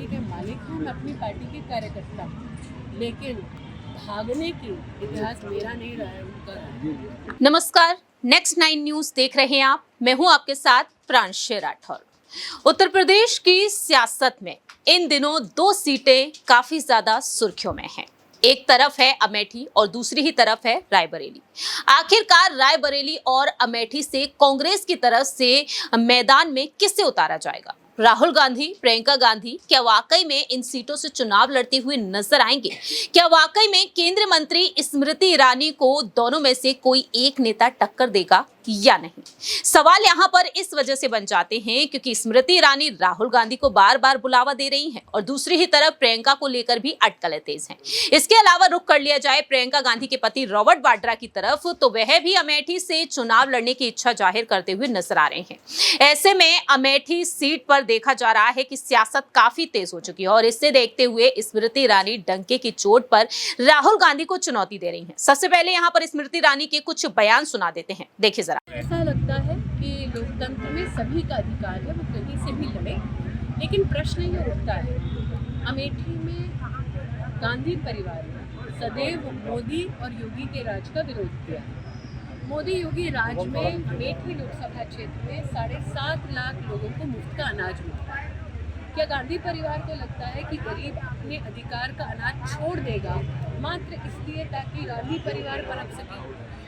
Party के मालिक हैं, मैं अपनी पार्टी के कार्यकर्ता हूँ, लेकिन भागने की इतिहास मेरा नहीं रहा है, उनका रहा है। नमस्कार, नेक्स्ट 9 न्यूज देख रहे हैं आप। मैं हूं आपके साथ प्रांशु राठौर। उत्तर प्रदेश की सियासत में इन दिनों 2 सीटें काफी ज्यादा सुर्खियों में हैं। एक तरफ है अमेठी और दूसरी ही तरफ है रायबरेली। आखिरकार रायबरेली और अमेठी से कांग्रेस की तरफ से मैदान में किसे उतारा जाएगा? राहुल गांधी, प्रियंका गांधी क्या वाकई में इन सीटों से चुनाव लड़ते हुए नजर आएंगे? क्या वाकई में केंद्रीय मंत्री स्मृति ईरानी को दोनों में से कोई एक नेता टक्कर देगा या नहीं? सवाल यहां पर इस वजह से बन जाते हैं क्योंकि स्मृति ईरानी राहुल गांधी को बार बार बुलावा दे रही हैं और दूसरी ही तरफ प्रियंका को लेकर भी अटकलें तेज हैं। इसके अलावा रुख कर लिया जाए प्रियंका गांधी के पति रॉबर्ट वाड्रा की तरफ, तो वह भी अमेठी से चुनाव लड़ने की इच्छा जाहिर करते हुए नजर आ रहे हैं। ऐसे में अमेठी सीट पर देखा जा रहा है कि सियासत काफी तेज हो चुकी है और इससे देखते हुए स्मृति ईरानी डंके की चोट पर राहुल गांधी को चुनौती दे रही हैं। सबसे पहले यहाँ पर स्मृति ईरानी के कुछ बयान सुना देते हैं, देखिए जरा। ऐसा लगता है कि लोकतंत्र में सभी का अधिकार है, वो कहीं से भी लड़े, लेकिन प्रश्न ये उठता है, अमेठी में गांधी परिवार ने सदैव मोदी और योगी के राज का विरोध किया। मोदी योगी राज में अमेठी लोकसभा क्षेत्र में 7.5 लाख लोगों को मुफ्त का अनाज मिलता है। क्या गांधी परिवार को लगता है कि गरीब अपने अधिकार का अनाज छोड़ देगा मात्र इसलिए ताकि गांधी परिवार पनप सके?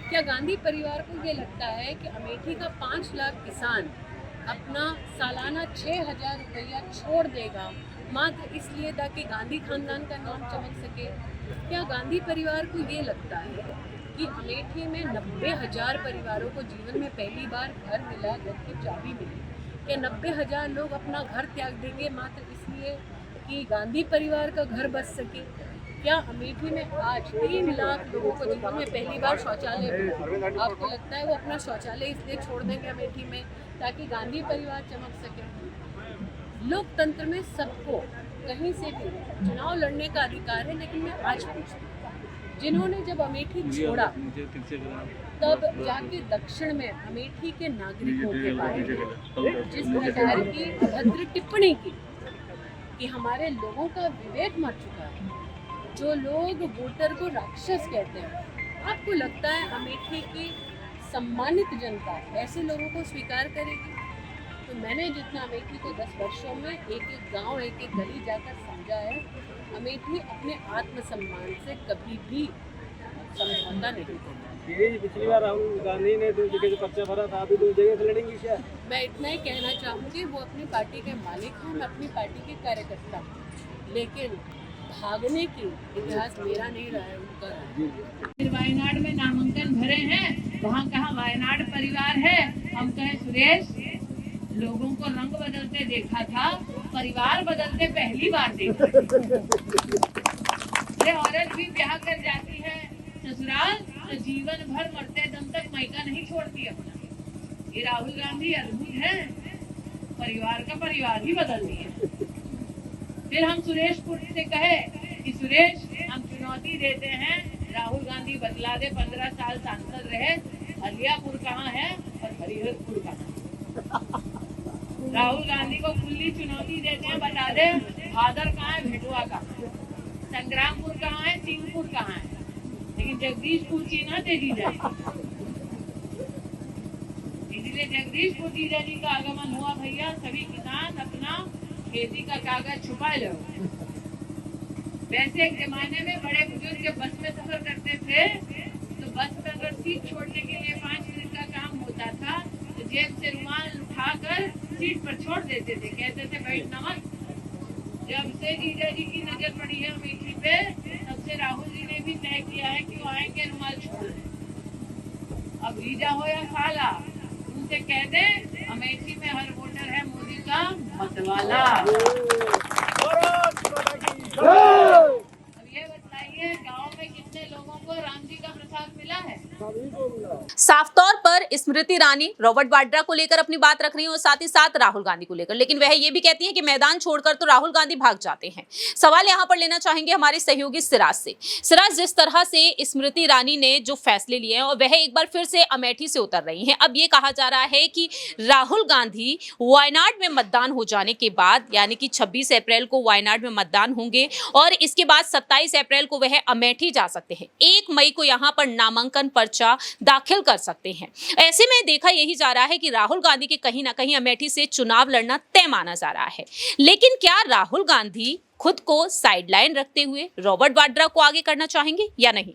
क्या गांधी परिवार को ये लगता है कि अमेठी का 5 लाख किसान अपना सालाना 6,000 रुपया छोड़ देगा मात्र इसलिए ताकि गांधी खानदान का नाम चमक सके? क्या गांधी परिवार को ये लगता है कि अमेठी में 90,000 परिवारों को जीवन में पहली बार घर मिला, घर की चाबी मिली? क्या 90,000 लोग अपना घर त्याग देंगे मात्र इसलिए कि गांधी परिवार का घर बच सके? क्या अमेठी में आज 3 लाख लोगों को जीवन में पहली बार शौचालय मिला, आपको लगता है वो अपना शौचालय इसलिए छोड़ देंगे अमेठी में ताकि गांधी परिवार चमक सके? लोकतंत्र में सबको कहीं से भी चुनाव लड़ने का अधिकार है, लेकिन मैं आज पूछती हूँ, जिन्होंने जब अमेठी छोड़ा तब जाके दक्षिण में अमेठी के नागरिकों के बारे में जिस प्रकार की अभद्र टिप्पणी की कि हमारे लोगों का विवेक मर चुका है, जो लोग वोटर को राक्षस कहते हैं, आपको लगता है अमेठी की सम्मानित जनता ऐसे लोगों को स्वीकार करेगी? तो मैंने जितना अमेठी को 10 वर्षों में एक-एक गांव, एक-एक गली जाकर समझा है, अमेठी अपने आत्मसम्मान से कभी भी समझौता नहीं करेगी। पिछली बार राहुल गांधी ने 2 जगह से पर्चा भरा था, अभी 2 जगह से लड़ेंगी क्या? मैं इतना ही कहना चाहूँगी, वो अपनी पार्टी के मालिक हैं, मैं अपनी पार्टी के कार्यकर्ता हूँ, लेकिन भागने की इतिहास मेरा नहीं रहा है, उनका रहा है। वायनाड में नामांकन भरे हैं, वहाँ कहाँ वायनाड परिवार है? हम कहें सुरेश, लोगों को रंग बदलते देखा था, परिवार बदलते पहली बार देखा। ये औरत भी ब्याह कर जाती है ससुराल तो जीवन भर मरते दम तक मायका नहीं छोड़ती अपना। ये राहुल गांधी अद्भुत है, परिवार का परिवार ही बदल दिया। फिर हम सुरेशपुर से कहे कि सुरेश, हम चुनौती देते हैं, राहुल गांधी बदला दे, 15 साल सांसद रहे, हलियापुर कहाँ है और हरिहरपुर कहाँ? राहुल गांधी को खुली चुनौती देते हैं, बता दे भादर कहाँ है, भेटुआ कहाँ है, संग्रामपुर कहाँ है, सिंहपुर कहाँ है, लेकिन जगदीशपुर की ना दे दी जाए। इसलिए जगदीशपुर जीजा जी का आगमन हुआ भैया, सभी किसान अपना खेती का कागज छुपा लो। वैसे एक जमाने में बड़े बुजुर्ग जब बस में सफर करते थे तो बस में अगर सीट छोड़ने के लिए 5 मिनट का काम होता था तो जेब से रुमाल उठाकर सीट पर छोड़ देते थे, कहते थे बैठना मत। जब से जीजा जी की नजर पड़ी है अमेठी पे, तब से राहुल जी ने भी तय किया है कि वो आएंगे रुमाल छोड़ दें। अब जीजा हो या साला, उनसे कह दे अमेठी में हर वोटर है मोदी का मतवाला। अब ये बताइए गाँव में कितने लोगों को राम जी का प्रसाद मिला है? साफ तौर पर स्मृति स्मृति ईरानी रॉबर्ट वाड्रा को लेकर अपनी बात रख रही हैं और साथ ही साथ राहुल गांधी को लेकर, लेकिन वह ये भी कहती हैं कि मैदान छोड़कर तो राहुल गांधी भाग जाते हैं। सवाल यहां पर लेना चाहेंगे हमारे सहयोगी सिराज से। सिराज, जिस तरह से स्मृति ईरानी ने जो फैसले लिए हैं और वह एक बार फिर से अमेठी से उतर रही हैं, अब ये कहा जा रहा है कि राहुल गांधी वायनाड में मतदान हो जाने के बाद, यानी कि 26 अप्रैल को वायनाड में मतदान होंगे और इसके बाद 27 अप्रैल को वह अमेठी जा सकते हैं। 1 मई को यहां पर नामांकन पर्चा दाखिल कर सकते हैं। ऐसे में देखा यही जा रहा है कि राहुल गांधी के कहीं ना कहीं अमेठी से चुनाव लड़ना तय माना जा रहा है। लेकिन क्या राहुल गांधी खुद को साइडलाइन रखते हुए रॉबर्ट वाड्रा को आगे करना चाहेंगे या नहीं?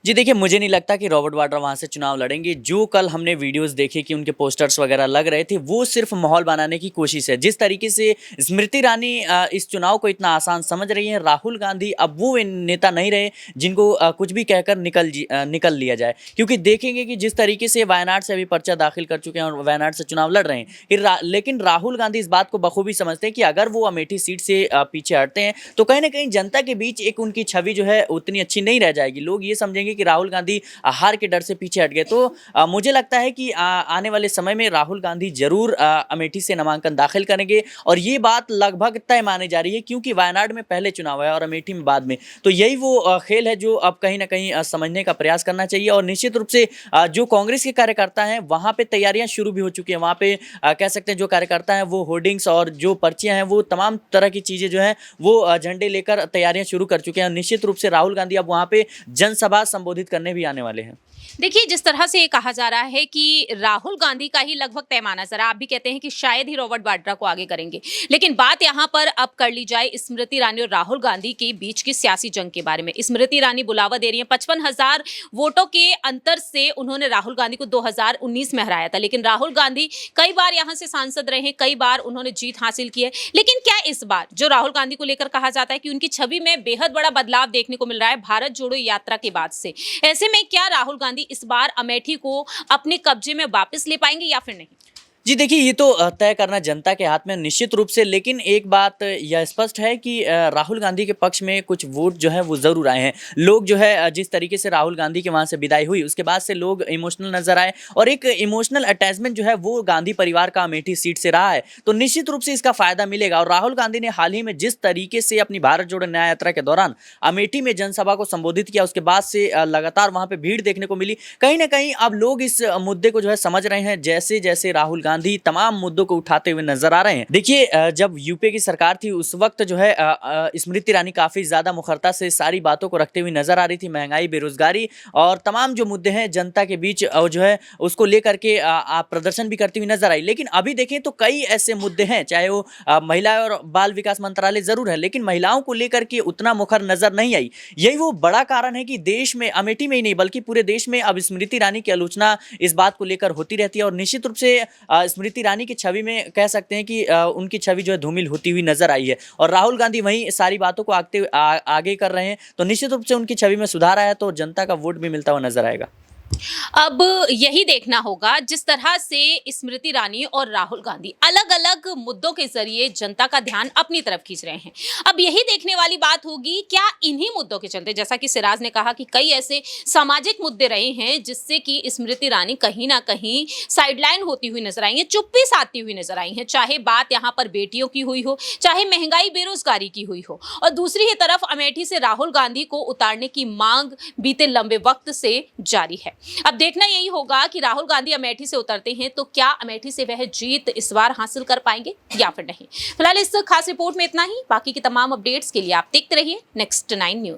जी देखिए, मुझे नहीं लगता कि रॉबर्ट वाड्रा वहाँ से चुनाव लड़ेंगे। जो कल हमने वीडियोस देखे कि उनके पोस्टर्स वगैरह लग रहे थे, वो सिर्फ माहौल बनाने की कोशिश है। जिस तरीके से स्मृति ईरानी इस चुनाव को इतना आसान समझ रही हैं, राहुल गांधी अब वो नेता नहीं रहे जिनको कुछ भी कहकर निकल लिया जाए, क्योंकि देखेंगे कि जिस तरीके से वायनाड से अभी पर्चा दाखिल कर चुके हैं और वायनाड से चुनाव लड़ रहे हैं, लेकिन राहुल गांधी इस बात को बखूबी समझते हैं कि अगर वो अमेठी सीट से पीछे हटते हैं तो कहीं ना कहीं जनता के बीच एक उनकी छवि जो है उतनी अच्छी नहीं रह जाएगी। लोग ये समझेंगे कि राहुल गांधी हार के डर से पीछे हट गए। तो मुझे लगता है कि आने वाले समय में राहुल गांधी जरूर अमेठी से नामांकन दाखिल करेंगे और ये बात लगभग तय मानी जा रही है, क्योंकि वायनाड में पहले चुनाव है और अमेठी में बाद में। तो यही वो खेल है जो अब कहीं ना कहीं समझने का प्रयास करना चाहिए। और निश्चित रूप से जो कांग्रेस के कार्यकर्ता हैं वहां पे तैयारियां शुरू भी हो चुकी हैं। वहां पे कह सकते हैं जो कार्यकर्ता हैं वो होर्डिंग्स और जो पर्चियां हैं वो तमाम तरह की चीजें जो है वो झंडे लेकर तैयारियां शुरू कर चुके हैं। निश्चित रूप से राहुल गांधी अब वहां पे जनसभा संबोधित करने भी आने वाले हैं। देखिए, जिस तरह से ये कहा जा रहा है कि राहुल गांधी का ही लगभग तय माना जा रहा है, आप भी कहते हैं कि शायद ही रॉबर्ट वाड्रा को आगे करेंगे, लेकिन बात यहां पर अब कर ली जाए स्मृति ईरानी और राहुल गांधी के बीच की सियासी जंग के बारे में। स्मृति ईरानी बुलावा दे रही हैं। 55,000 वोटों के अंतर से उन्होंने राहुल गांधी को 2019 में हराया था, लेकिन राहुल गांधी कई बार यहां से सांसद रहे हैं, कई बार उन्होंने जीत हासिल की है। लेकिन क्या इस बार जो राहुल गांधी को लेकर कहा जाता है कि उनकी छवि में बेहद बड़ा बदलाव देखने को मिल रहा है भारत जोड़ो यात्रा के बाद से, ऐसे में क्या राहुल गांधी इस बार अमेठी को अपने कब्जे में वापस ले पाएंगे या फिर नहीं? जी देखिए, ये तो तय करना जनता के हाथ में निश्चित रूप से। लेकिन एक बात यह स्पष्ट है कि राहुल गांधी के पक्ष में कुछ वोट जो है वो ज़रूर आए हैं। लोग जो है जिस तरीके से राहुल गांधी के वहाँ से विदाई हुई उसके बाद से लोग इमोशनल नजर आए और एक इमोशनल अटैचमेंट जो है वो गांधी परिवार का अमेठी सीट से रहा है। तो निश्चित रूप से इसका फायदा मिलेगा। और राहुल गांधी ने हाल ही में जिस तरीके से अपनी भारत जोड़ो न्याय यात्रा के दौरान अमेठी में जनसभा को संबोधित किया, उसके बाद से लगातार वहाँ पर भीड़ देखने को मिली। कहीं ना कहीं अब लोग इस मुद्दे को जो है समझ रहे हैं, जैसे जैसे राहुल गांधी तमाम मुद्दों को उठाते हुए नजर आ रहे हैं। देखिए, जब यूपीए की सरकार थी उस वक्त जो है स्मृति ईरानी काफी ज्यादा मुखरता से सारी बातों को रखते हुए नजर आ रही थी। महंगाई, बेरोजगारी और तमाम जो मुद्दे हैं जनता के बीच जो है उसको लेकर के प्रदर्शन भी करती हुई नजर आई। लेकिन अभी देखें तो कई ऐसे मुद्दे हैं, चाहे वो महिला और बाल विकास मंत्रालय जरूर है, लेकिन महिलाओं को लेकर के उतना मुखर नजर नहीं आई। यही वो बड़ा कारण है कि देश में, अमेठी में ही नहीं बल्कि पूरे देश में अब स्मृति ईरानी की आलोचना इस बात को लेकर होती रहती है। और निश्चित रूप से स्मृति ईरानी की छवि में कह सकते हैं कि उनकी छवि जो है धूमिल होती हुई नजर आई है और राहुल गांधी वहीं सारी बातों को आगे कर रहे हैं। तो निश्चित रूप से उनकी छवि में सुधार आया तो जनता का वोट भी मिलता हुआ नजर आएगा। अब यही देखना होगा जिस तरह से स्मृति ईरानी और राहुल गांधी अलग अलग मुद्दों के जरिए जनता का ध्यान अपनी तरफ खींच रहे हैं। अब यही देखने वाली बात होगी, क्या इन्हीं मुद्दों के चलते, जैसा कि सिराज ने कहा कि कई ऐसे सामाजिक मुद्दे रहे हैं जिससे कि स्मृति ईरानी कहीं ना कहीं साइडलाइन होती हुई नजर आई है, चुप्पी साधती हुई नजर आई है, चाहे बात यहाँ पर बेटियों की हुई हो, चाहे महंगाई बेरोजगारी की हुई हो, और दूसरी ही तरफ अमेठी से राहुल गांधी को उतारने की मांग बीते लंबे वक्त से जारी है। अब देखना यही होगा कि राहुल गांधी अमेठी से उतरते हैं तो क्या अमेठी से वह जीत इस बार हासिल कर पाएंगे या फिर नहीं। फिलहाल इस खास रिपोर्ट में इतना ही। बाकी की तमाम अपडेट्स के लिए आप देखते रहिए नेक्स्ट 9 न्यूज।